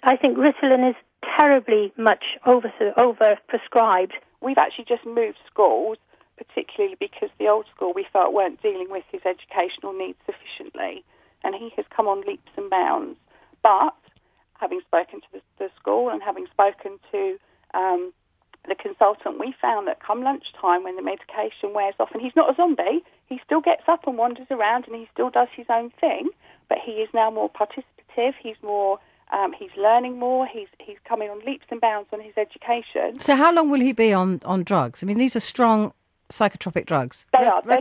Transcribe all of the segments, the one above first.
I think Ritalin is terribly much over prescribed. We've actually just moved schools, particularly because the old school we felt weren't dealing with his educational needs sufficiently, and he has come on leaps and bounds. But having spoken to the school and having spoken to the consultant, we found that come lunchtime when the medication wears off, and he's not a zombie, he still gets up and wanders around and he still does his own thing, but he is now more participative, he's more... he's learning more. He's coming on leaps and bounds on his education. So how long will he be on drugs? I mean, these are strong psychotropic drugs. They are. They're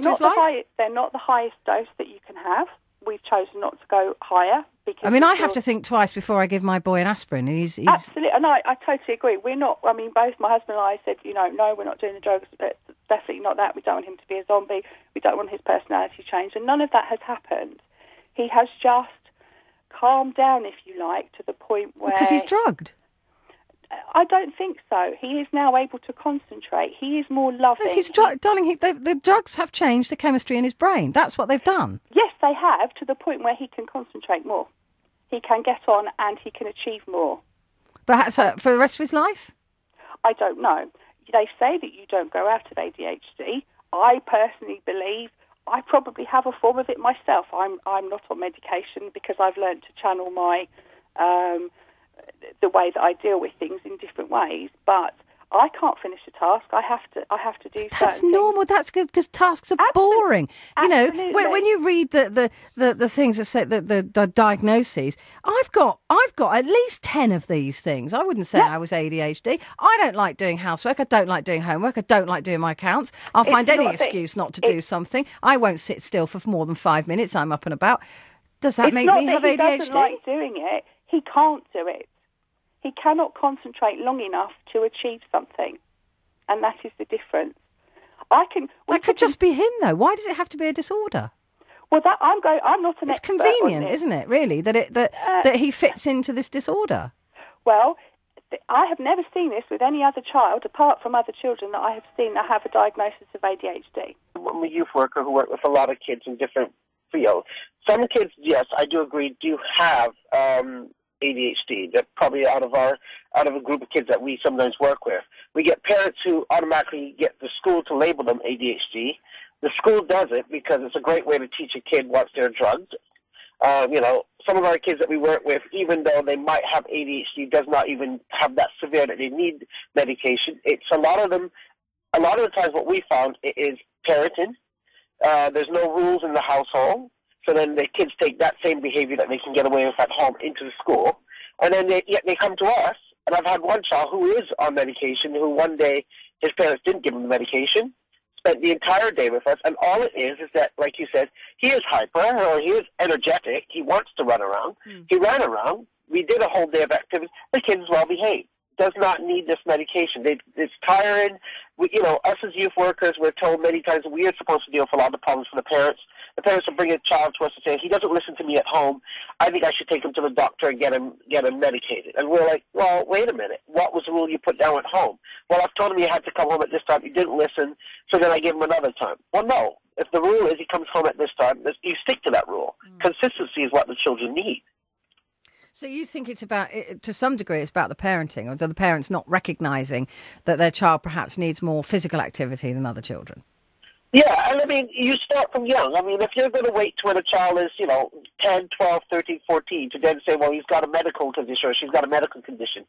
not the highest dose that you can have. We've chosen not to go higher. Because I mean, I have to think twice before I give my boy an aspirin. He's... Absolutely. And I totally agree. We're not... I mean, both my husband and I said, no, we're not doing the drugs. It's definitely not that. We don't want him to be a zombie. We don't want his personality changed. And none of that has happened. He has just calm down, if you like, to the point where... Because he's drugged? I don't think so. He is now able to concentrate. He is more loving. No, darling, the drugs have changed the chemistry in his brain. That's what they've done. Yes, they have, to the point where he can concentrate more. He can get on and he can achieve more. But so for the rest of his life? I don't know. They say that you don't grow out of ADHD. I personally believe I probably have a form of it myself. I'm not on medication because I've learned to channel my the way that I deal with things in different ways. But I can't finish a task. I have to do. That's normal. That's good because tasks are boring. Absolutely. You know, when you read the things that say the diagnoses, I've got at least 10 of these things. I wouldn't say I was ADHD. I don't like doing housework. I don't like doing homework. I don't like doing my accounts. I'll find any excuse not to do something. I won't sit still for more than 5 minutes. I'm up and about. Does that make me have ADHD? He doesn't like doing it. He can't do it. He cannot concentrate long enough to achieve something, and that is the difference. That could just be him, though. Why does it have to be a disorder? Well, I'm not an expert. It's convenient, isn't it? Really, that he fits into this disorder. Well, I have never seen this with any other child, apart from other children that I have seen that have a diagnosis of ADHD. I'm a youth worker who works with a lot of kids in different fields. Some kids, yes, I do agree, do have ADHD. That probably out of a group of kids that we sometimes work with, we get parents who automatically get the school to label them ADHD. The school does it because it's a great way to teach a kid once they're drugged. Some of our kids that we work with, even though they might have ADHD, does not even have that severe that they need medication. It's a lot of the times what we found is parenting. There's no rules in the household. So then the kids take that same behavior that they can get away with at home into the school. And then they come to us. And I've had one child who is on medication who one day his parents didn't give him the medication, spent the entire day with us. And all it is that, like you said, he is hyper or he is energetic. He wants to run around. He ran around. We did a whole day of activities. The kid is well behaved. Does not need this medication. It's tiring. Us as youth workers, we're told many times we are supposed to deal with a lot of the problems for the parents. The parents will bring a child to us and say, he doesn't listen to me at home. I think I should take him to the doctor and get him medicated. And we're like, well, wait a minute. What was the rule you put down at home? Well, I've told him he had to come home at this time. He didn't listen, so then I gave him another time. Well, no. If the rule is he comes home at this time, you stick to that rule. Consistency is what the children need. So you think it's about, to some degree, it's about the parenting, or the parents not recognising that their child perhaps needs more physical activity than other children? Yeah, and I mean, you start from young. I mean, if you're going to wait till when a child is, 10, 12, 13, 14, to then say, well, he's got a medical condition or she's got a medical condition,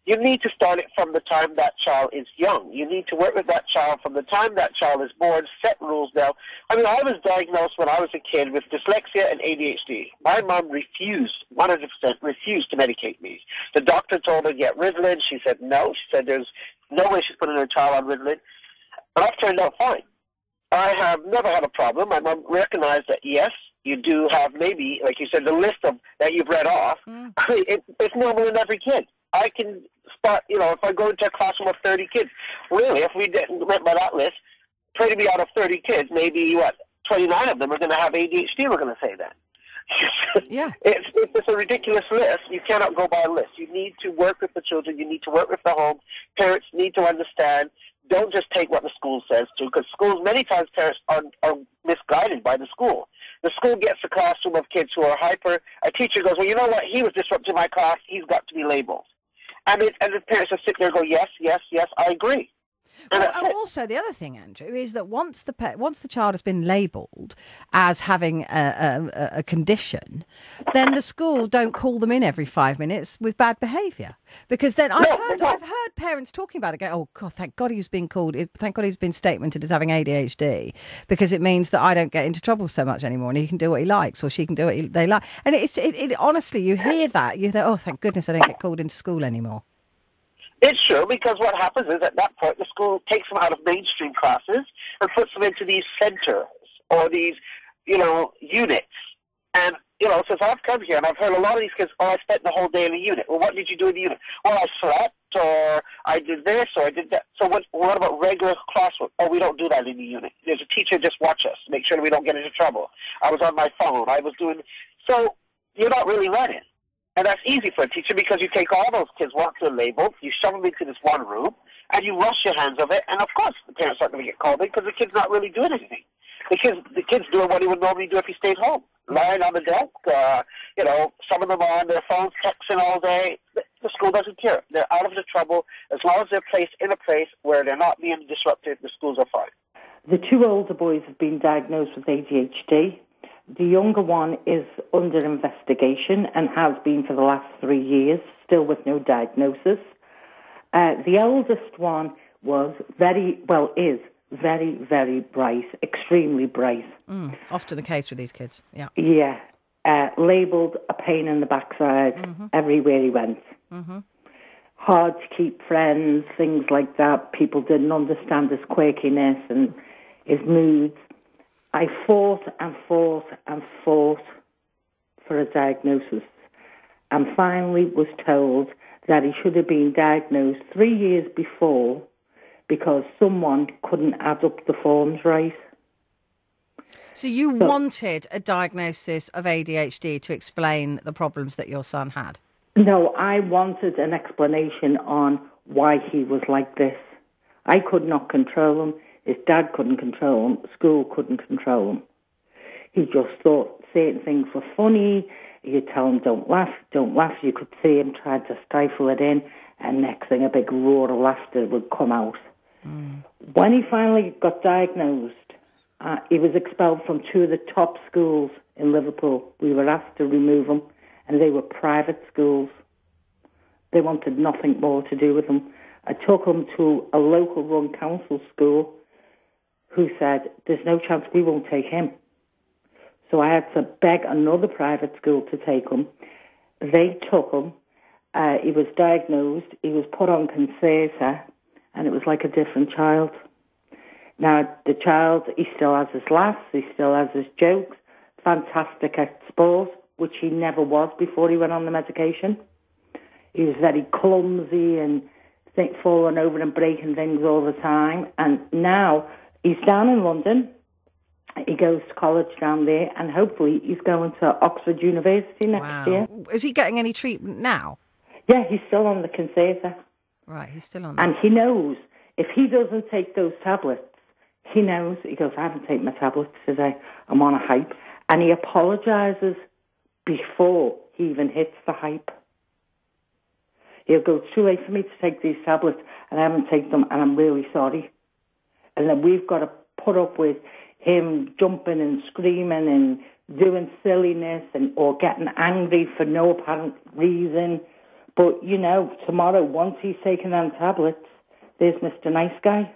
you need to start it from the time that child is young. You need to work with that child from the time that child is born, set rules down. I mean, I was diagnosed when I was a kid with dyslexia and ADHD. My mom refused, 100% refused to medicate me. The doctor told her to get Ritalin. She said no. She said there's no way she's putting her child on Ritalin. And I've turned out fine. I have never had a problem. My mom recognized that, yes, you do have maybe, like you said, the list that you've read off. I mean, it's normal in every kid. I can spot, if I go into a classroom of 30 kids, really, if we went by that list, pray to be out of 30 kids, maybe, 29 of them are going to have ADHD, we're going to say that. Yeah. It's just a ridiculous list. You cannot go by a list. You need to work with the children. You need to work with the home. Parents need to understand. Don't just take what the school says to, because schools, many times parents are misguided by the school. The school gets a classroom of kids who are hyper. A teacher goes, well, you know what? He was disrupting my class. He's got to be labeled. And the parents just sit there and go, yes, yes, yes, I agree. And also, the other thing, Andrew, is that once the child has been labelled as having a condition, then the school don't call them in every 5 minutes with bad behaviour, because then I've heard parents talking about it. Go, oh God, thank God he's been called. Thank God he's been statemented as having ADHD, because it means that I don't get into trouble so much anymore, and he can do what he likes, or she can do what they like. And it honestly, you hear that, you think, oh, thank goodness I don't get called into school anymore. It's true, because what happens is at that point the school takes them out of mainstream classes and puts them into these centers or these, units. And, since I've come here and I've heard a lot of these kids, I spent the whole day in a unit. Well, what did you do in the unit? Well, I slept, or I did this, or I did that. So what about regular classwork? Oh, we don't do that in the unit. There's a teacher, just watch us, make sure that we don't get into trouble. I was on my phone. I was doing... So you're not really learning. And that's easy for a teacher, because you take all those kids, once they're labeled, you shove them into this one room, and you wash your hands of it, and of course the parents aren't going to get called in, because the kid's not really doing anything. The kid's doing what he would normally do if he stayed home, lying on the desk. Some of them are on their phones, texting all day. The school doesn't care. They're out of the trouble. As long as they're placed in a place where they're not being disrupted, the schools are fine. The two older boys have been diagnosed with ADHD. The younger one is under investigation and has been for the last 3 years, still with no diagnosis. The eldest one is very, very bright, extremely bright. Often the case with these kids, yeah. Yeah, labelled a pain in the backside everywhere he went. Mm-hmm. Hard to keep friends, things like that. People didn't understand his quirkiness and his moods. I fought and fought and fought for a diagnosis, and finally was told that he should have been diagnosed 3 years before, because someone couldn't add up the forms right. So you wanted a diagnosis of ADHD to explain the problems that your son had? No, I wanted an explanation on why he was like this. I could not control him. His dad couldn't control him. School couldn't control him. He just thought certain things were funny. You'd tell him, don't laugh, don't laugh. You could see him trying to stifle it in, and next thing, a big roar of laughter would come out. When he finally got diagnosed, he was expelled from two of the top schools in Liverpool. We were asked to remove him, and they were private schools. They wanted nothing more to do with him. I took him to a local-run council school, who said, there's no chance, we won't take him. So I had to beg another private school to take him. They took him. He was diagnosed. He was put on Concerta, and it was like a different child. Now, the child, he still has his laughs, he still has his jokes, fantastic at sport, which he never was before he went on the medication. He was very clumsy and falling over and breaking things all the time. And now he's down in London. He goes to college down there, and hopefully he's going to Oxford University next year. Is he getting any treatment now? Yeah, he's still on the Concerta. Right, he's still on that. And he knows, if he doesn't take those tablets, he knows, he goes, I haven't taken my tablets today, I'm on a hype. And he apologises before he even hits the hype. He'll go, it's too late for me to take these tablets, and I haven't taken them, and I'm really sorry. And then we've got to put up with him jumping and screaming and doing silliness or getting angry for no apparent reason. But, tomorrow, once he's taken them tablets, there's Mr. Nice Guy.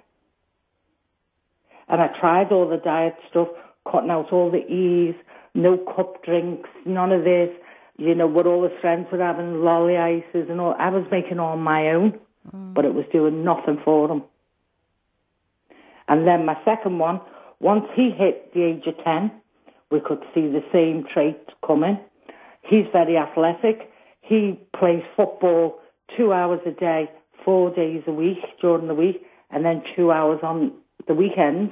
And I tried all the diet stuff, cutting out all the E's, no cup drinks, none of this. What all his friends were having, lolly ices and all. I was making all my own, but it was doing nothing for him. And then my second one, once he hit the age of 10, we could see the same traits coming. He's very athletic. He plays football 2 hours a day, 4 days a week during the week, and then 2 hours on the weekends.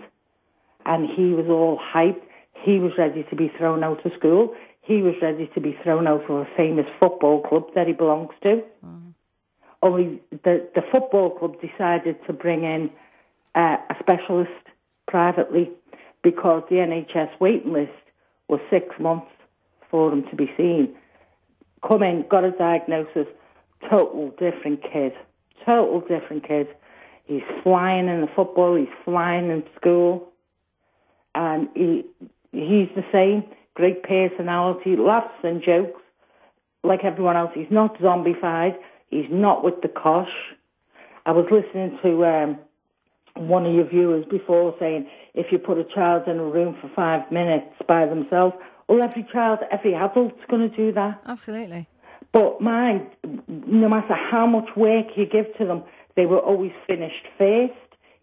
And he was all hyped. He was ready to be thrown out of school. He was ready to be thrown out of a famous football club that he belongs to. Only the football club decided to bring in a specialist privately, because the NHS waiting list was 6 months for him to be seen. Come in, got a diagnosis, total different kid. He's flying in the football, he's flying in school, and he's the same. Great personality, laughs and jokes like everyone else. He's not zombified. He's not with the cosh. I was listening to one of your viewers before saying if you put a child in a room for 5 minutes by themselves, well, every adult's going to do that. Absolutely. But mine, no matter how much work you give to them, they were always finished first,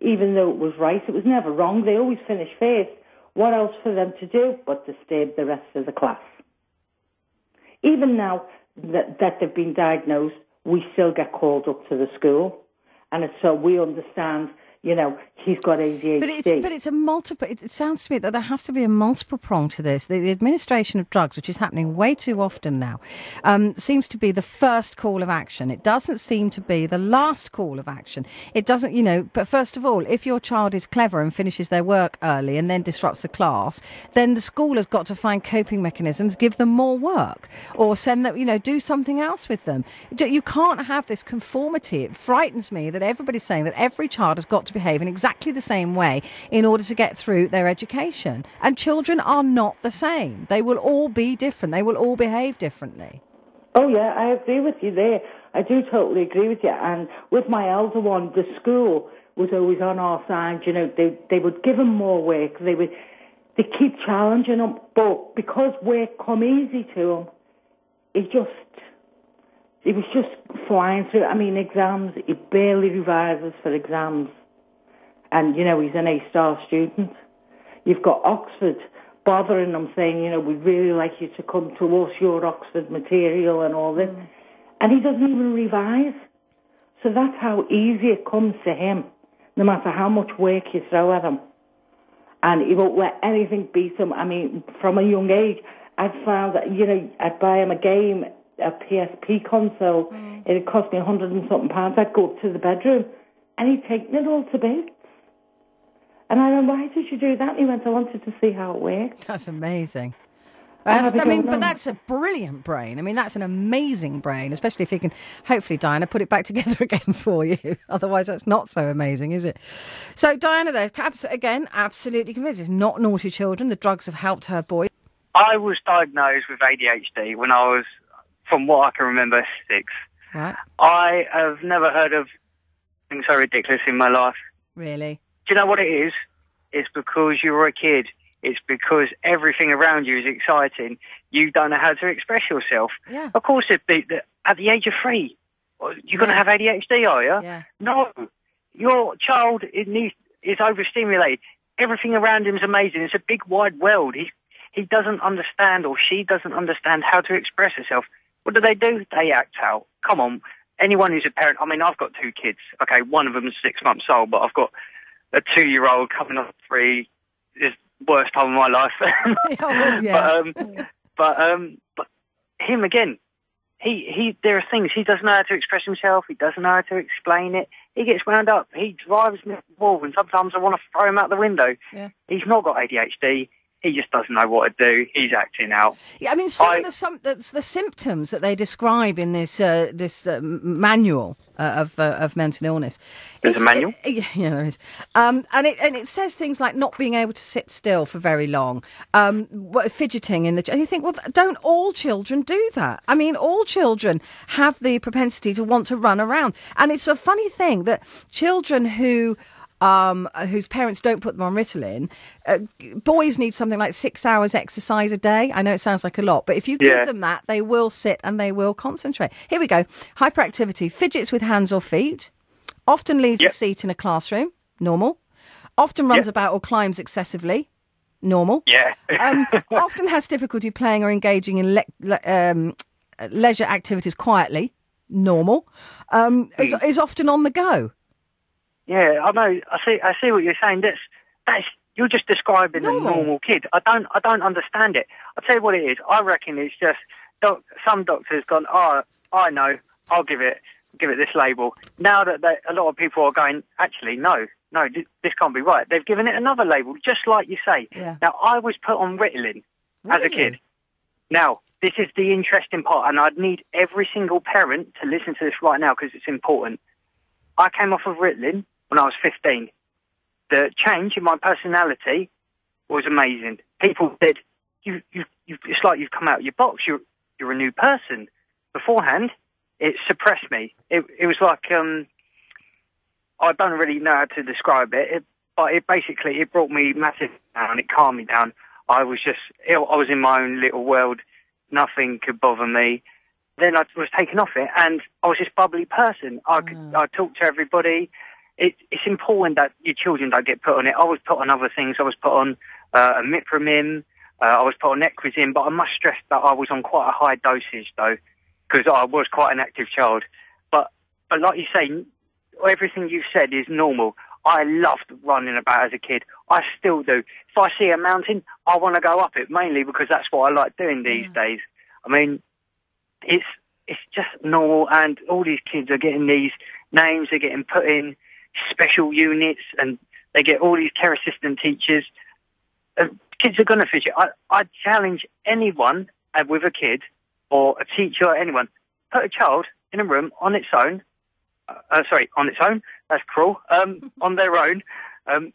even though it was right. It was never wrong. They always finished first. What else for them to do but disturb the rest of the class? Even now that they've been diagnosed, we still get called up to the school. And so we understand, he's got ADHD. But it's a multiple. It sounds to me that there has to be a multiple prong to this. The administration of drugs, which is happening way too often now, seems to be the first call of action. It doesn't seem to be the last call of action. It doesn't, But first of all, if your child is clever and finishes their work early and then disrupts the class, then the school has got to find coping mechanisms, give them more work, or send them, do something else with them. You can't have this conformity. It frightens me that everybody's saying that every child has got to behave in exactly the same way in order to get through their education. And children are not the same. They will all be different. They will all behave differently. Oh, yeah, I agree with you there. I do totally agree with you. And with my elder one, the school was always on our side. They would give him more work. They keep challenging him. But because work come easy to him, he was just flying through. I mean, exams, he barely revises for exams. And, he's an A-star student. You've got Oxford bothering them, saying, we'd really like you to come to us, your Oxford material and all this. And he doesn't even revise. So that's how easy it comes to him, no matter how much work you throw at him. And he won't let anything beat him. I mean, from a young age, I'd found that, I'd buy him a game, a PSP console. It'd cost me £100 and something. I'd go up to the bedroom and he'd take it all to bits. And I went, why did you do that? And he went, I wanted to see how it worked. That's amazing. But that's a brilliant brain. I mean, that's an amazing brain, especially if you can, hopefully, Diana, put it back together again for you. Otherwise, that's not so amazing, is it? So, Diana, there, again, absolutely convinced. It's not naughty children. The drugs have helped her boy. I was diagnosed with ADHD when I was, from what I can remember, 6. Right. I have never heard of something so ridiculous in my life. Really? Do you know what it is? It's because you were a kid. It's because everything around you is exciting. You don't know how to express yourself. Yeah. Of course, at the age of 3, you're going to have ADHD, are you? Yeah. No. Your child is overstimulated. Everything around him is amazing. It's a big, wide world. He doesn't understand, or she doesn't understand how to express herself. What do? They act out. Come on. Anyone who's a parent, I mean, I've got 2 kids. Okay, one of them is 6 months old, but I've got a 2-year-old coming up 3. Is worst time of my life. Oh, yeah. But him again. There are things he doesn't know how to express himself. He doesn't know how to explain it. He gets wound up. He drives me wall, and sometimes I want to throw him out the window. Yeah. He's not got ADHD. He just doesn't know what to do. He's acting out. Yeah, I mean, the symptoms that they describe in this manual of mental illness. There's a manual? Yeah, there is. And it says things like not being able to sit still for very long, fidgeting and you think, well, don't all children do that? I mean, all children have the propensity to want to run around, and it's a funny thing that children whose parents don't put them on Ritalin, boys need something like 6 hours exercise a day. I know it sounds like a lot, but if you give them that, they will sit and they will concentrate. Here we go. Hyperactivity, fidgets with hands or feet, often leaves the seat in a classroom, normal. Often runs about or climbs excessively, normal. Yeah. Often has difficulty playing or engaging in leisure activities quietly, normal. Is often on the go. Yeah, I know. I see what you're saying. That's you're just describing a normal kid. I don't understand it. I'll tell you what it is. I reckon it's just some doctors gone, oh, I know, I'll give it this label. Now that a lot of people are going, actually, no, this can't be right. They've given it another label, just like you say. Yeah. Now, I was put on Ritalin as a kid. Now, this is the interesting part, and I'd need every single parent to listen to this right now because it's important. I came off of Ritalin when I was 15. The change in my personality was amazing. People said, it's like you've come out of your box. You're a new person. Beforehand, it suppressed me. It was like, I don't really know how to describe it, but it basically, it brought me massive down. It calmed me down. I was just ill. I was in my own little world. Nothing could bother me. Then I was taken off it, and I was this bubbly person. I talked to everybody. It's important that your children don't get put on it. I was put on other things. I was put on Imipramine. I was put on Eccrisin, but I must stress that I was on quite a high dosage, though, because I was quite an active child. But like you say, everything you've said is normal. I loved running about as a kid. I still do. If I see a mountain, I want to go up it, mainly because that's what I like doing these days. I mean, it's just normal, and all these kids are getting these names. They're getting put in special units, and they get all these care assistant teachers. Kids are going to fidget. I challenge anyone with a kid or a teacher or anyone, put a child in a room on its own. On its own. That's cruel. On their own, and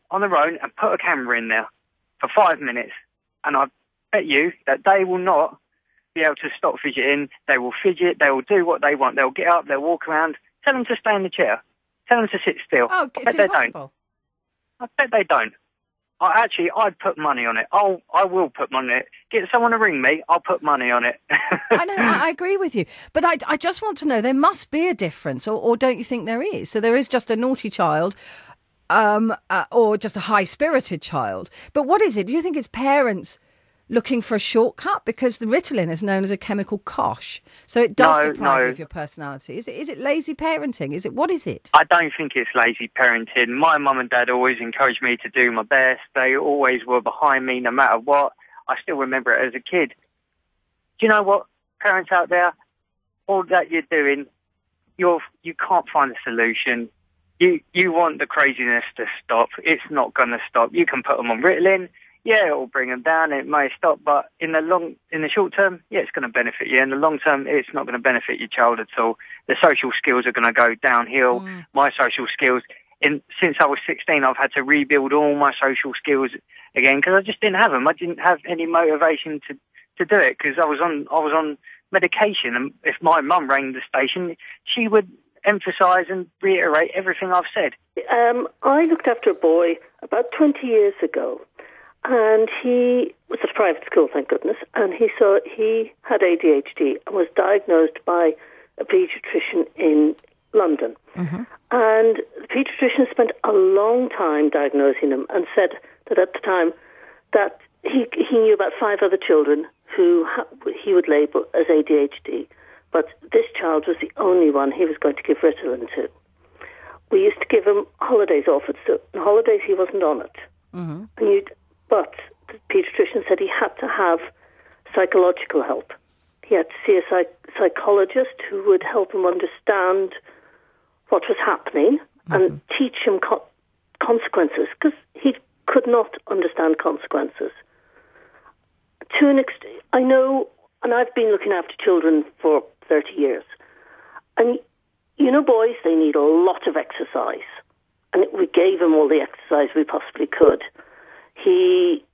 put a camera in there for 5 minutes, and I bet you that they will not be able to stop fidgeting. They will fidget. They will do what they want. They'll get up. They'll walk around. Tell them to stay in the chair. Tell them to sit still. Oh, it's impossible. I bet they don't. I'd put money on it. I will put money on it. Get someone to ring me. I'll put money on it. I know. I agree with you. But I just want to know, there must be a difference, or don't you think there is? So there is just a naughty child, or just a high-spirited child. But what is it? Do you think it's parents looking for a shortcut? Because the Ritalin is known as a chemical kosh. So it does deprive you of your personality. Is it lazy parenting? What is it? I don't think it's lazy parenting. My mum and dad always encouraged me to do my best. They always were behind me no matter what. I still remember it as a kid. Do you know what, parents out there? All that you're doing, you can't find a solution. You want the craziness to stop. It's not going to stop. You can put them on Ritalin. Yeah, it will bring them down. It may stop, but in the short term, yeah, it's going to benefit you. In the long term, it's not going to benefit your child at all. The social skills are going to go downhill. My social skills, since I was 16, I've had to rebuild all my social skills again because I just didn't have them. I didn't have any motivation to do it because I was on medication. And if my mum rang the station, she would emphasise and reiterate everything I've said. I looked after a boy about 20 years ago. And he was at a private school, thank goodness, and he had ADHD and was diagnosed by a paediatrician in London. Mm-hmm. And the paediatrician spent a long time diagnosing him and said that at the time that he knew about 5 other children who he would label as ADHD, but this child was the only one he was going to give Ritalin to. We used to give him holidays off it, so on holidays he wasn't on it. Mm-hmm. But the paediatrician said he had to have psychological help. He had to see a psychologist who would help him understand what was happening and teach him consequences, because he could not understand consequences. To an extent, I know, and I've been looking after children for 30 years, and boys, they need a lot of exercise, and we gave him all the exercise we possibly could. He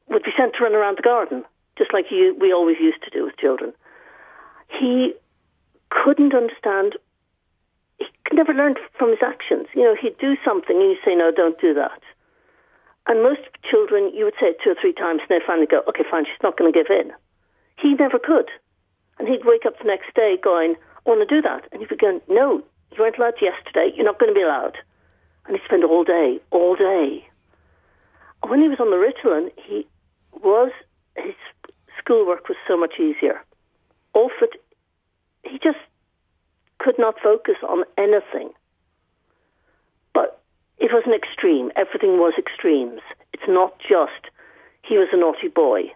would be sent to run around the garden, just like we always used to do with children. He couldn't understand. He could never learn from his actions. He'd do something and you say, no, don't do that. And most children, you would say it 2 or 3 times and they'd finally go, okay, fine, she's not going to give in. He never could. And he'd wake up the next day going, I want to do that. And he'd be going, no, you weren't allowed yesterday. You're not going to be allowed. And he'd spend all day. When he was on the Ritalin, his schoolwork was so much easier. Off it, he just could not focus on anything. But it was an extreme. Everything was extremes. It's not just he was a naughty boy.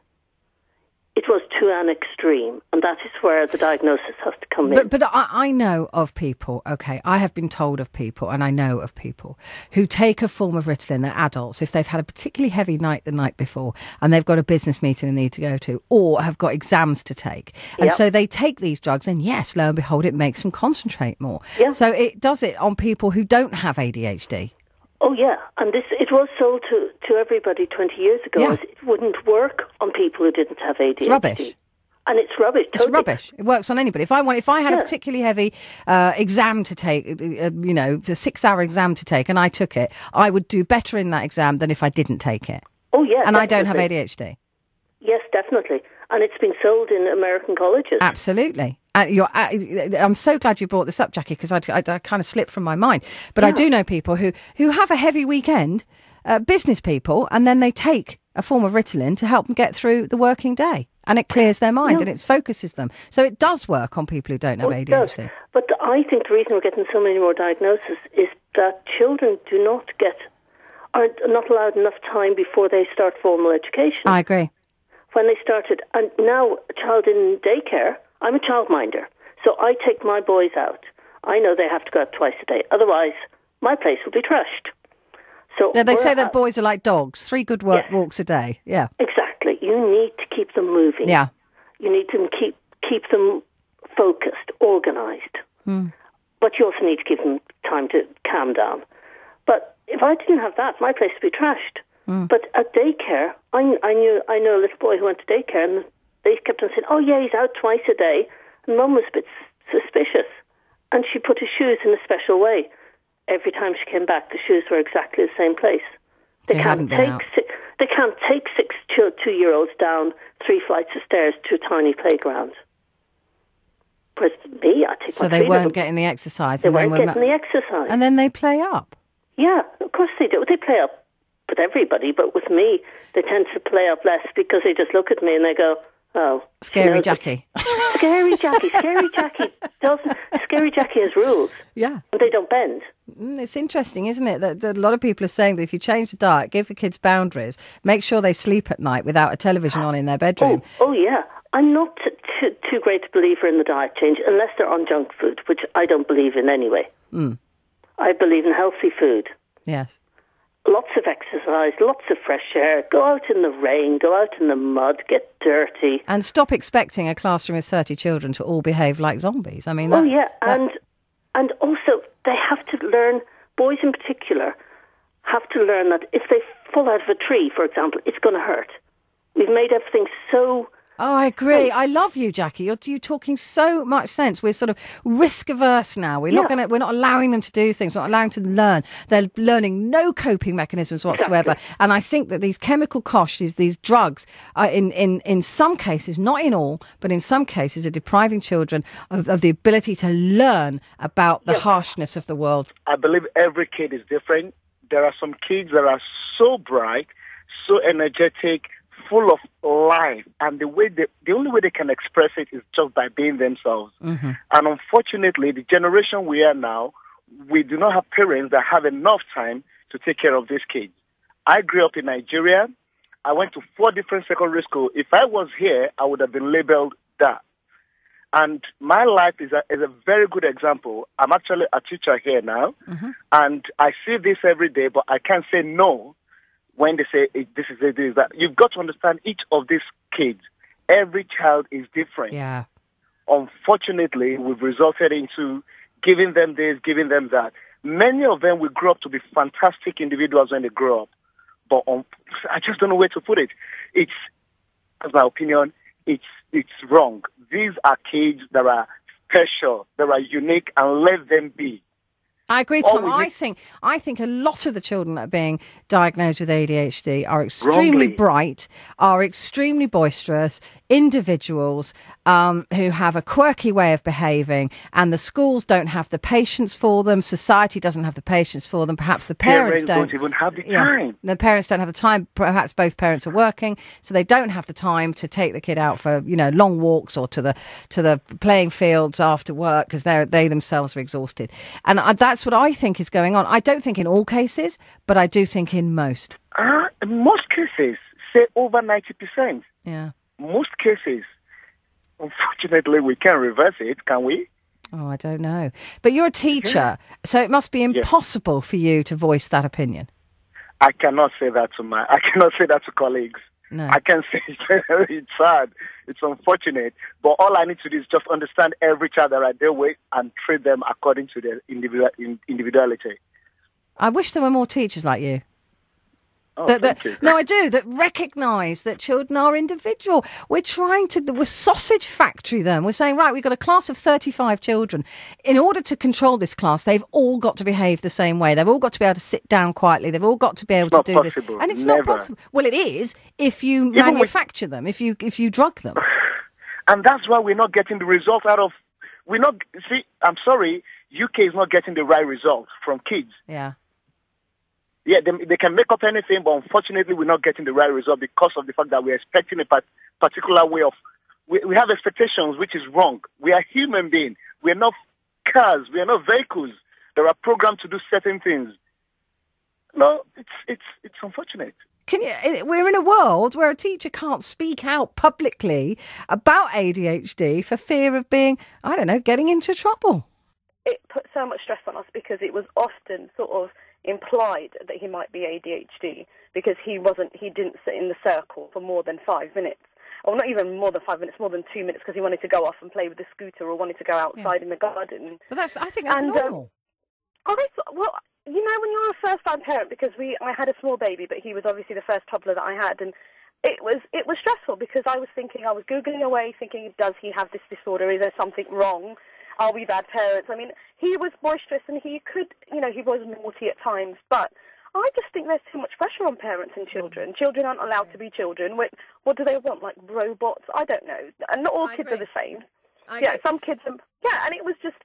It was to an extreme, and that is where the diagnosis has to come in. But I know of people, okay, I have been told of people, and I know of people who take a form of Ritalin, they're adults, if they've had a particularly heavy night the night before, and they've got a business meeting they need to go to, or have got exams to take. And so they take these drugs, and yes, lo and behold, it makes them concentrate more. Yeah. So it does it on people who don't have ADHD. Oh, yeah. And it was sold to everybody 20 years ago. Yeah. It wouldn't work on people who didn't have ADHD. It's rubbish. And it's rubbish. Totally. It's rubbish. It works on anybody. If I had a particularly heavy exam to take, a 6-hour exam to take, and I took it, I would do better in that exam than if I didn't take it. Oh, yeah. And definitely. I don't have ADHD. Yes, definitely. And it's been sold in American colleges. Absolutely. I'm so glad you brought this up, Jackie, because I kind of slipped from my mind. But I do know people who have a heavy weekend, business people, and then they take a form of Ritalin to help them get through the working day. And it clears their mind and it focuses them. So it does work on people who don't have ADHD. It does. But I think the reason we're getting so many more diagnoses is that children are not allowed enough time before they start formal education. I agree. When they started, and now a child in daycare, I'm a childminder, so I take my boys out. I know they have to go out twice a day, otherwise my place will be trashed. So they say that boys are like dogs, 3 good walks a day. Yeah, exactly. You need to keep them moving. Yeah, you need to keep them focused, organised. But you also need to give them time to calm down. But if I didn't have that, my place would be trashed. But at daycare, I know a little boy who went to daycare, and they kept on saying, "Oh yeah, he's out twice a day," and Mum was a bit suspicious, and she put his shoes in a special way. Every time she came back, the shoes were exactly the same place. They can't take 6 2-year-olds down 3 flights of stairs to a tiny playground. Whereas me, I take. So they weren't getting the exercise. They weren't getting the exercise, and then they play up. Yeah, of course they do. They play up with everybody, but with me, they tend to play up less because they just look at me and they go, "Oh, Scary Jackie." Scary Jackie. Scary Jackie has rules. Yeah. And they don't bend. It's interesting, isn't it? That a lot of people are saying that if you change the diet, give the kids boundaries, make sure they sleep at night without a television on in their bedroom. Oh yeah. I'm not too great a believer in the diet change unless they're on junk food, which I don't believe in anyway. I believe in healthy food. Yes. Lots of exercise, lots of fresh air, go out in the rain, go out in the mud, get dirty. And stop expecting a classroom of 30 children to all behave like zombies. I mean, and also they have to learn, boys in particular, have to learn that if they fall out of a tree, for example, it's going to hurt. We've made everything so... Oh, I agree. I love you, Jackie. You're talking so much sense. We're sort of risk averse now. We're not allowing them to do things. We're not allowing them to learn. They're learning no coping mechanisms whatsoever. Exactly. And I think that these chemical koshes, these drugs, are in some cases, not in all, but in some cases, are depriving children of the ability to learn about the harshness of the world. I believe every kid is different. There are some kids that are so bright, so energetic, full of life, and the only way they can express it is just by being themselves. And unfortunately, the generation we are now, we do not have parents that have enough time to take care of these kids. I grew up in Nigeria. I went to 4 different secondary schools. If I was here, I would have been labeled that. And my life is a very good example. I'm actually a teacher here now, and I see this every day, but I can't say no when they say this is that. You've got to understand each of these kids. Every child is different. Yeah. Unfortunately, we've resulted into giving them this, giving them that. Many of them will grow up to be fantastic individuals when they grow up. But I just don't know where to put it. It's, as my opinion, it's wrong. These are kids that are special, that are unique, and let them be. I agree, Tom. I think a lot of the children that are being diagnosed with ADHD are extremely bright, are extremely boisterous individuals who have a quirky way of behaving, and the schools don't have the patience for them. Society doesn't have the patience for them. Perhaps the parents don't even have the time. The parents don't have the time. Perhaps both parents are working, so they don't have the time to take the kid out for long walks or to the playing fields after work because they themselves are exhausted. And that's what I think is going on. I don't think in all cases, but I do think in most. In most cases, say over 90%. Yeah. most cases, unfortunately, we can't reverse it, can we? Oh, I don't know. But you're a teacher, so it must be impossible for you to voice that opinion. I cannot say that to colleagues. No. I can say it's sad. It's unfortunate. But all I need to do is just understand every child that I deal with and treat them according to their individuality. I wish there were more teachers like you. Oh, thank you. No, I do. That recognise that children are individual. We're sausage factory them. We're saying, right, we've got a class of 35 children. In order to control this class, they've all got to behave the same way. They've all got to be able to sit down quietly. They've all got to be able to do this. And it's not possible. Well, it is if you manufacture them, if you drug them. And that's why we're not getting the result out of... I'm sorry, UK is not getting the right result from kids. Yeah. Yeah, they can make up anything, but unfortunately we're not getting the right result because of the fact that we're expecting a particular way of... We have expectations, which is wrong. We are human beings. We're not cars. We are not vehicles that are programmed to do certain things. No, it's unfortunate. We're in a world where a teacher can't speak out publicly about ADHD for fear of being, I don't know, getting into trouble. It put so much stress on us because it was often sort of implied that he might be ADHD because he didn't sit in the circle for more than 5 minutes. Or not even more than 5 minutes, more than 2 minutes because he wanted to go off and play with the scooter or wanted to go outside in the garden. But I think that's normal. Well, you know, when you're a first-time parent, because I had a small baby, but he was obviously the first toddler that I had, and it was stressful because I was Googling away, thinking, does he have this disorder? Is there something wrong? Are we bad parents? I mean, he was boisterous and he was naughty at times, but I just think there's too much pressure on parents and children. Children aren't allowed to be children. What do they want, like robots? I don't know. And not all kids are the same. Some kids are... Yeah, and it was just...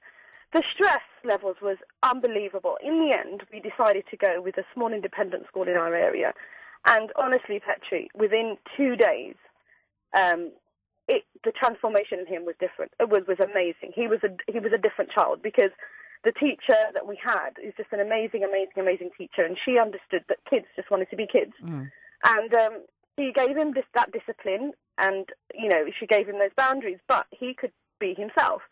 The stress levels was unbelievable. In the end, we decided to go with a small independent school in our area. And honestly, Petrie, within 2 days, the transformation in him was different. It was amazing. He was a different child because the teacher that we had is just an amazing, amazing, amazing teacher, and she understood that kids just wanted to be kids. And she gave him that discipline, and she gave him those boundaries, but he could be himself.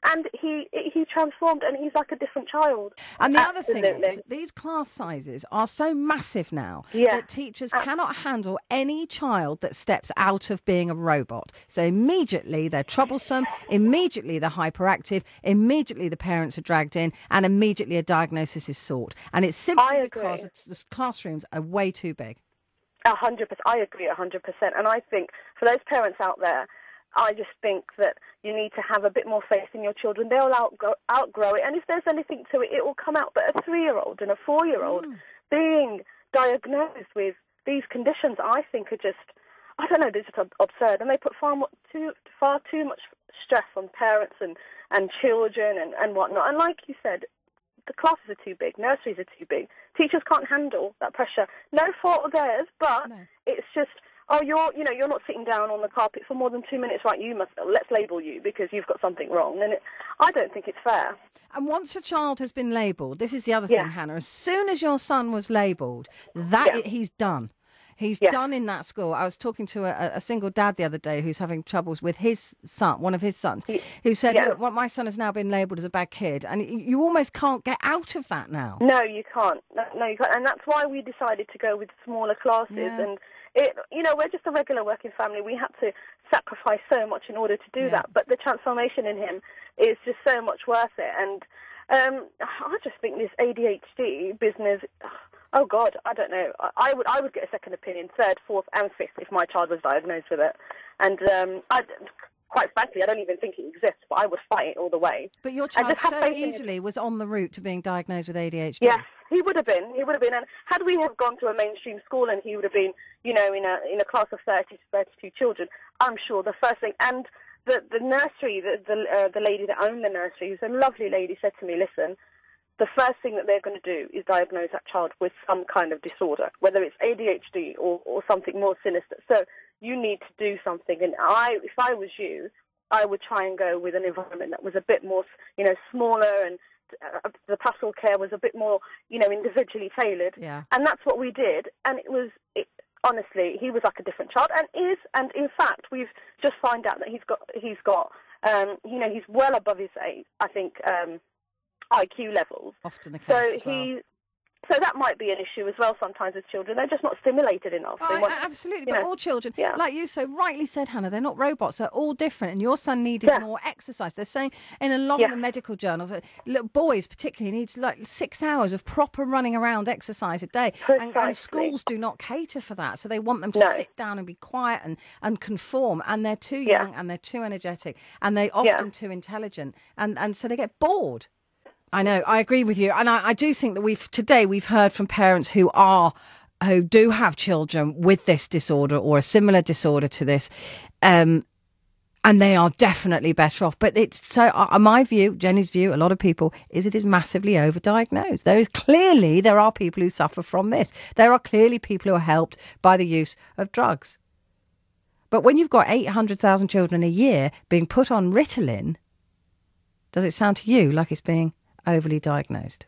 And he transformed, and he's like a different child. And the other thing is, these class sizes are so massive now that teachers cannot handle any child that steps out of being a robot. So immediately they're troublesome, immediately they're hyperactive, immediately the parents are dragged in, and immediately a diagnosis is sought. And it's simply because the classrooms are way too big. 100%. I agree 100%. And I think for those parents out there, I just think that you need to have a bit more faith in your children. They'll outgrow it. And if there's anything to it, it will come out. But a 3-year-old and a 4-year-old being diagnosed with these conditions, I think are just, I don't know, they're just absurd. And they put far too much stress on parents and children and whatnot. And like you said, the classes are too big, nurseries are too big. Teachers can't handle that pressure. No fault of theirs, but it's just... Oh, you're not sitting down on the carpet for more than 2 minutes, right? Let's label you because you've got something wrong. And I don't think it's fair. And once a child has been labelled, this is the other thing, Hannah, as soon as your son was labelled, he's done. He's done in that school. I was talking to a single dad the other day who's having troubles with his son, one of his sons, who said, look, my son has now been labelled as a bad kid. And you almost can't get out of that now. No, you can't. No, you can't. And that's why we decided to go with smaller classes. Yeah. And we're just a regular working family. We had to sacrifice so much in order to do that. But the transformation in him is just so much worth it. And I just think this ADHD business, oh God, I don't know. I would get a second opinion, third, fourth, and fifth if my child was diagnosed with it. And quite frankly, I don't even think it exists, but I would fight it all the way. But your child so easily was on the route to being diagnosed with ADHD. Yes. He would have been. And had we have gone to a mainstream school and he would have been, in a class of 30 to 32 children, I'm sure the first thing, and the nursery, the lady that owned the nursery, who's a lovely lady, said to me, listen, the first thing that they're going to do is diagnose that child with some kind of disorder, whether it's ADHD or something more sinister. So you need to do something. And if I was you, I would try and go with an environment that was a bit more, smaller, and the pastoral care was a bit more, individually tailored. Yeah. And that's what we did. And honestly, he was like a different child, and in fact, we've just found out that he's got he's well above his age, I think, IQ levels. Often the case So that might be an issue as well sometimes with children. They're just not stimulated enough. Absolutely, but all children, like you so rightly said, Hannah, they're not robots. They're all different, and your son needed more exercise. They're saying in a lot of the medical journals that little boys particularly needs like 6 hours of proper running around exercise a day, and schools do not cater for that. So they want them to sit down and be quiet and conform, and they're too young and they're too energetic and they're often too intelligent, and so they get bored. I know, I agree with you. And I do think that we've heard from parents who do have children with this disorder or a similar disorder to this, and they are definitely better off. But it's so, my view, Jenny's view, a lot of people, is it is massively overdiagnosed. There are people who suffer from this. There are clearly people who are helped by the use of drugs. But when you've got 800,000 children a year being put on Ritalin, does it sound to you like it's being overly diagnosed?